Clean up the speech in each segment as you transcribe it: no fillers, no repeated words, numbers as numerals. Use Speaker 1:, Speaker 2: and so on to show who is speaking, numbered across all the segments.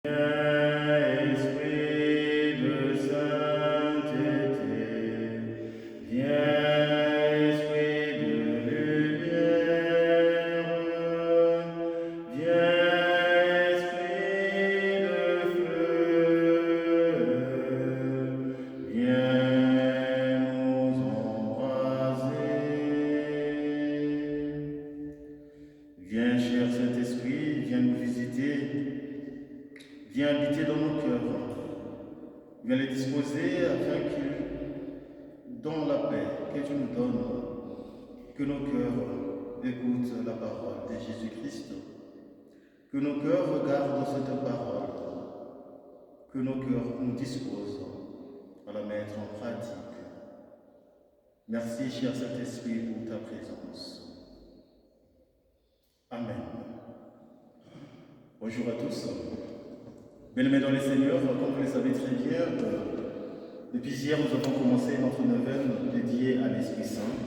Speaker 1: Esprit de sainteté, viens, Esprit de lumière, viens, Esprit de feu, viens nous embraser. Viens, cher Saint-Esprit, viens nous visiter. Viens habiter dans nos cœurs, viens les disposer afin qu'ils, dans la paix que tu nous donnes, que nos cœurs écoutent la parole de Jésus-Christ, que nos cœurs regardent cette parole, que nos cœurs nous disposent à la mettre en pratique. Merci, cher Saint-Esprit, pour ta présence. Amen. Bonjour à tous. Bien-aimés dans les Seigneurs, comme vous le savez très bien, depuis hier, nous avons commencé notre neuvaine dédiée à l'Esprit Saint.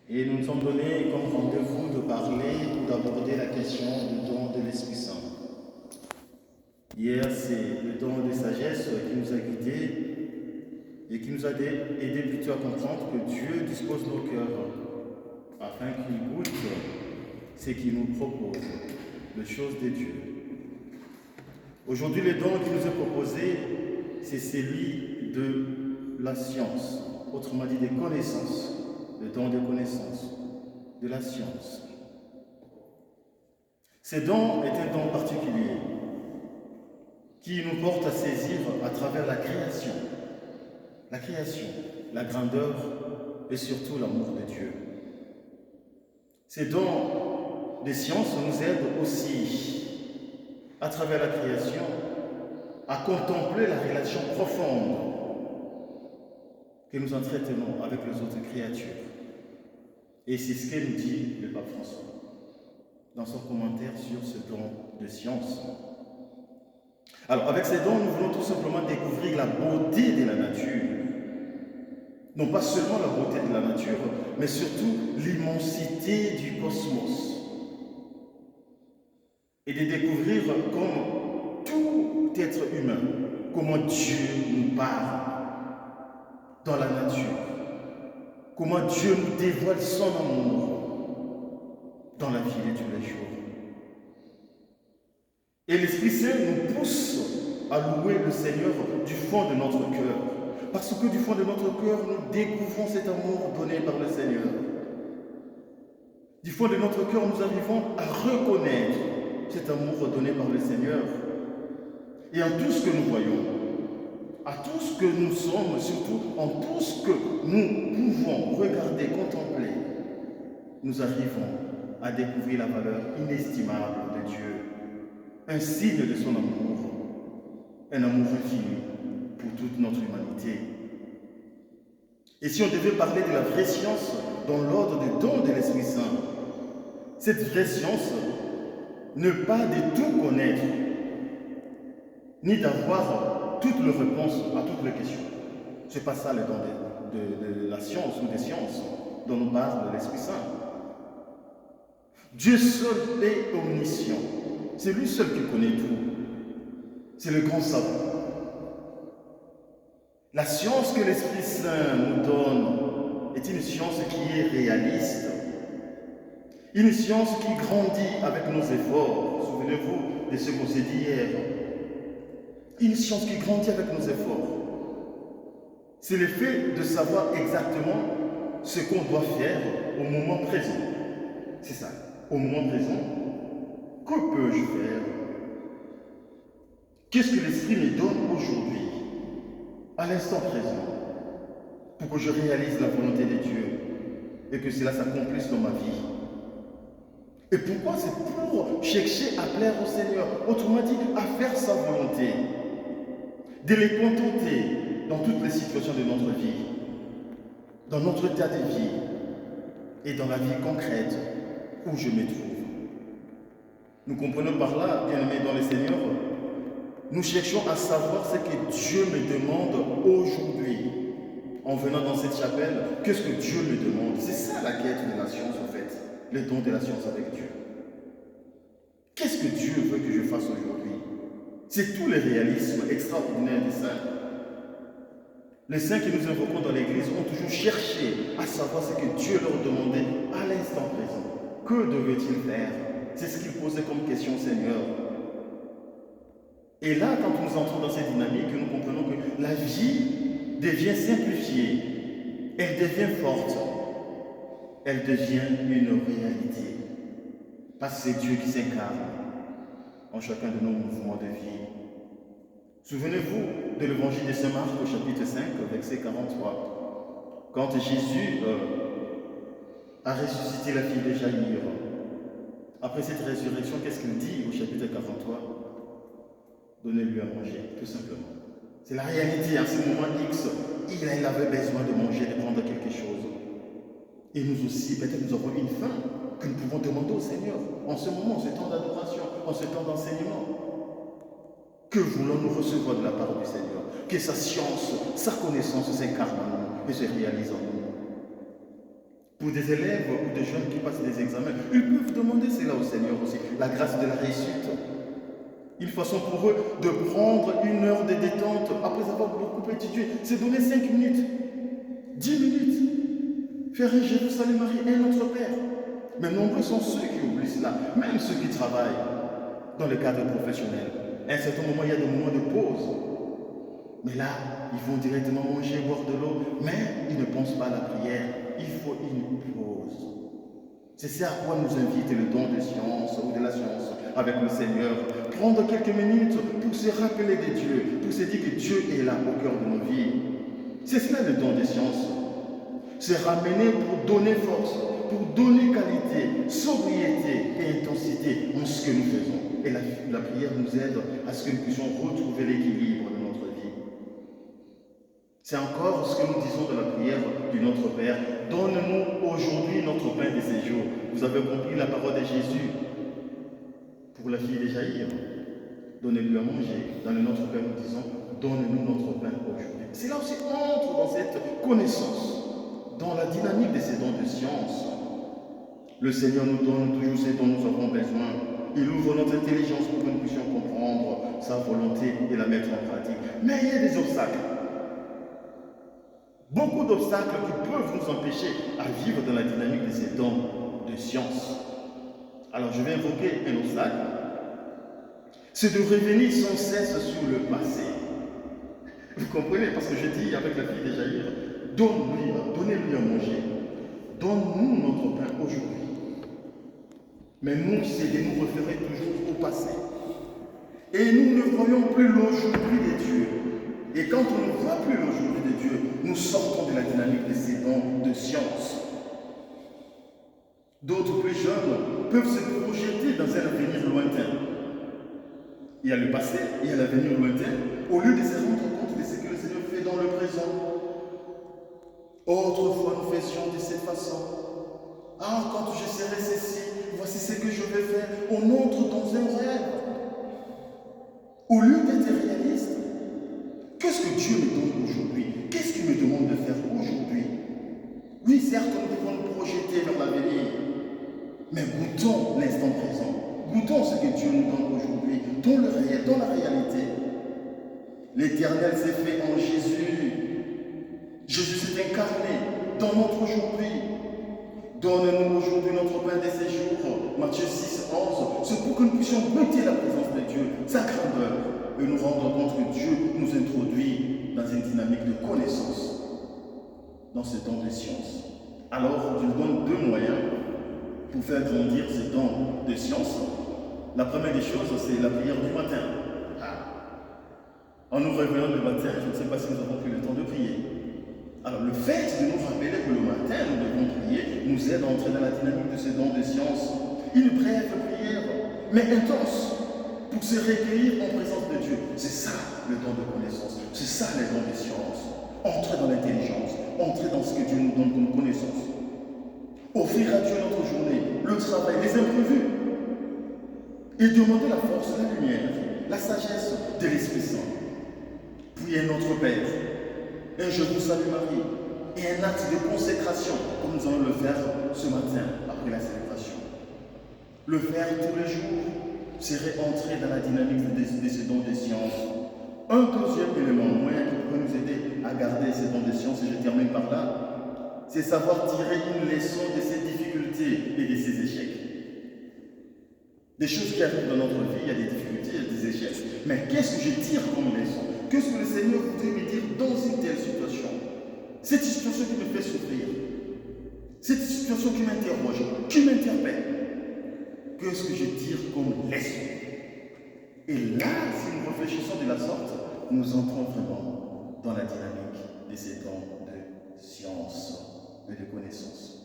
Speaker 1: Et nous nous sommes donnés comme rendez-vous de parler ou d'aborder la question du don de l'Esprit Saint. Hier, c'est le don de sagesse qui nous a guidés et qui nous a aidé plutôt à comprendre que Dieu dispose nos cœurs afin qu'ils goûtent ce qu'il nous propose, les choses de Dieu. Aujourd'hui, le don qui nous est proposé, c'est celui de la science, autrement dit des connaissances, le don des connaissances, de la science. Ce don est un don particulier qui nous porte à saisir à travers la création, la grandeur et surtout l'amour de Dieu. Ces dons des sciences nous aident aussi à travers la création, à contempler la relation profonde que nous entretenons avec les autres créatures. Et c'est ce que nous dit le pape François dans son commentaire sur ce don de science. Alors, avec ces dons, nous voulons tout simplement découvrir la beauté de la nature. Non pas seulement la beauté de la nature, mais surtout l'immensité du cosmos. Et de découvrir comme tout être humain, comment Dieu nous parle dans la nature, comment Dieu nous dévoile son amour dans la vie de tous les jours. Et l'Esprit Saint nous pousse à louer le Seigneur du fond de notre cœur, parce que du fond de notre cœur, nous découvrons cet amour donné par le Seigneur. Du fond de notre cœur, nous arrivons à reconnaître cet amour donné par le Seigneur. Et en tout ce que nous voyons, à tout ce que nous sommes, surtout en tout ce que nous pouvons regarder, contempler, nous arrivons à découvrir la valeur inestimable de Dieu, un signe de son amour, un amour infini pour toute notre humanité. Et si on devait parler de la vraie science dans l'ordre des dons de l'Esprit Saint, cette vraie science, ne pas de tout connaître, ni d'avoir toutes les réponses à toutes les questions. Ce n'est pas ça le don de la science ou des sciences dont nous parle l'Esprit Saint. Dieu seul est omniscient. C'est lui seul qui connaît tout. C'est le grand savant. La science que l'Esprit Saint nous donne est une science qui est réaliste. Une science qui grandit avec nos efforts. Souvenez-vous de ce qu'on s'est dit hier. Une science qui grandit avec nos efforts. C'est le fait de savoir exactement ce qu'on doit faire au moment présent. C'est ça. Au moment présent, que peux-je faire? Qu'est-ce que l'Esprit me donne aujourd'hui, à l'instant présent, pour que je réalise la volonté de Dieu et que cela s'accomplisse dans ma vie? Et pourquoi? C'est pour chercher à plaire au Seigneur, autrement dit, à faire sa volonté, de les contenter dans toutes les situations de notre vie, dans notre état de vie et dans la vie concrète où je me trouve. Nous comprenons par là, bien-aimés dans le Seigneur, nous cherchons à savoir ce que Dieu me demande aujourd'hui. En venant dans cette chapelle, qu'est-ce que Dieu me demande? C'est ça la quête de la science en fait, le don de la science avec Dieu. Qu'est-ce que Dieu veut que je fasse aujourd'hui? C'est tout le réalisme extraordinaire des saints. Les saints que nous invoquons dans l'Église ont toujours cherché à savoir ce que Dieu leur demandait à l'instant présent. Que devaient-ils faire? C'est ce qu'ils posaient comme question au Seigneur. Et là, quand nous entrons dans cette dynamique, nous comprenons que la vie devient simplifiée, elle devient forte, elle devient une réalité. Parce que c'est Dieu qui s'incarne en chacun de nos mouvements de vie. Souvenez-vous de l'évangile de Saint Marc au chapitre 5, verset 43. Quand Jésus a ressuscité la fille de Jaïr, après cette résurrection, qu'est-ce qu'il dit au chapitre 43? Donnez-lui à manger, tout simplement. C'est la réalité, à ce moment X, il avait besoin de manger, de prendre quelque chose. Et nous aussi, peut-être nous avons une faim que nous pouvons demander au Seigneur en ce moment, en ce temps d'adoration, en ce temps d'enseignement. Que voulons-nous recevoir de la part du Seigneur? Que sa science, sa connaissance s'incarne en nous et se réalise en nous. Pour des élèves ou des jeunes qui passent des examens, ils peuvent demander cela au Seigneur aussi, la grâce de la réussite. Une façon pour eux de prendre une heure de détente après avoir beaucoup étudié, c'est donner 5 minutes, 10 minutes, faire un Je vous salue Marie et notre Père. Mais nombreux sont ceux qui oublient cela, même ceux qui travaillent dans le cadre professionnel. À un certain moment, il y a des moments de pause. Mais là, ils vont directement manger, boire de l'eau, mais ils ne pensent pas à la prière. Il faut une pause. C'est ça à quoi nous invite le don de science ou de la science avec le Seigneur. Prendre quelques minutes pour se rappeler de Dieu, pour se dire que Dieu est là au cœur de nos vies. C'est cela le don de science. Se ramener pour donner force, pour donner qualité, sobriété et intensité en ce que nous faisons. Et la prière nous aide à ce que nous puissions retrouver l'équilibre de notre vie. C'est encore ce que nous disons dans la prière du Notre Père. Donne-nous aujourd'hui notre pain de ces jours. Vous avez compris la parole de Jésus pour la fille de Jaïr. Donnez-lui à manger. Dans le Notre Père, nous disons, donne-nous notre pain aujourd'hui. C'est là aussi entre dans cette connaissance, dans la dynamique de ces dons de science. Le Seigneur nous donne toujours ce dont nous avons besoin. Il ouvre notre intelligence pour que nous puissions comprendre sa volonté et la mettre en pratique. Mais il y a des obstacles. Beaucoup d'obstacles qui peuvent nous empêcher à vivre dans la dynamique de ces dons de science. Alors je vais invoquer un obstacle. C'est de revenir sans cesse sur le passé. Vous comprenez? Parce que je dis avec la fille de Jaïr, donnez-lui à manger. Donne-nous notre pain aujourd'hui. Mais nous, c'est de nous référer toujours au passé. Et nous ne voyons plus l'aujourd'hui de Dieu. Et quand on ne voit plus l'aujourd'hui de Dieu, nous sortons de la dynamique de ces dons de science. D'autres plus jeunes peuvent se projeter dans un avenir lointain. Il y a le passé, il y a l'avenir lointain, au lieu de se rendre compte de ce que le Seigneur fait dans le présent. Autrefois, nous faisions de cette façon. Ah, quand je serai ceci, voici ce que je vais faire. On entre dans un rêve. Au lieu d'être réaliste, qu'est-ce que Dieu me donne aujourd'hui? Qu'est-ce qu'il me demande de faire aujourd'hui? Oui, certes, nous devons nous projeter vers l'avenir, mais goûtons l'instant présent. Goûtons ce que Dieu nous donne aujourd'hui, dans le réel, dans la réalité. L'Éternel s'est fait en Jésus. Jésus s'est incarné dans notre aujourd'hui. Donne-nous aujourd'hui notre pain de ces jours. Matthieu 6, 11. C'est pour que nous puissions goûter la présence de Dieu, sa grandeur, et nous rendre compte que Dieu nous introduit dans une dynamique de connaissance, dans ce don de science. Alors, je vous donne 2 moyens pour faire grandir ce don de science. La première des choses, c'est la prière du matin. En nous réveillant le matin, je ne sais pas si nous avons pris le temps de prier. Alors, le fait de nous rappeler que le matin, nous devons prier, nous aide à entrer dans la dynamique de ce don de science. Une brève prière, mais intense, pour se recueillir en présence de Dieu. C'est ça, le don de connaissance. C'est ça, les dons de science. Entrer dans l'intelligence, entrer dans ce que Dieu nous donne comme connaissance. Offrir à Dieu notre journée, le travail, les imprévus. Et demander la force, la lumière, la sagesse de l'Esprit Saint. Prier notre Père. Un Je vous salue Marie, et un acte de consécration, comme nous allons le faire ce matin, après la célébration. Le faire tous les jours serait entrer dans la dynamique de ces dons de science. Un deuxième élément, moyen qui pourrait nous aider à garder ces dons de science, et je termine par là, c'est savoir tirer une leçon de ces difficultés et de ces échecs. Des choses qui arrivent dans notre vie, il y a des difficultés, il y a des échecs. Mais qu'est-ce que je tire comme leçon? Qu'est-ce que le Seigneur voudrait me dire dans une telle situation? Cette situation qui me fait souffrir, cette situation qui m'interroge, qui m'interpelle, qu'est-ce que je tire comme leçon? Et là, si nous réfléchissons de la sorte, nous entrons vraiment dans la dynamique de ces dons de science et de connaissance.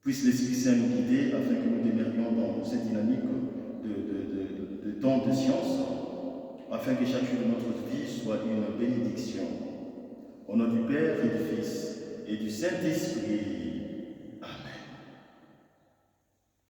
Speaker 1: Puisse l'Esprit Saint nous guider afin que nous démarrions dans cette dynamique de dons de science, afin que chacune de notre vie soit une bénédiction. Au nom du Père et du Fils et du Saint-Esprit.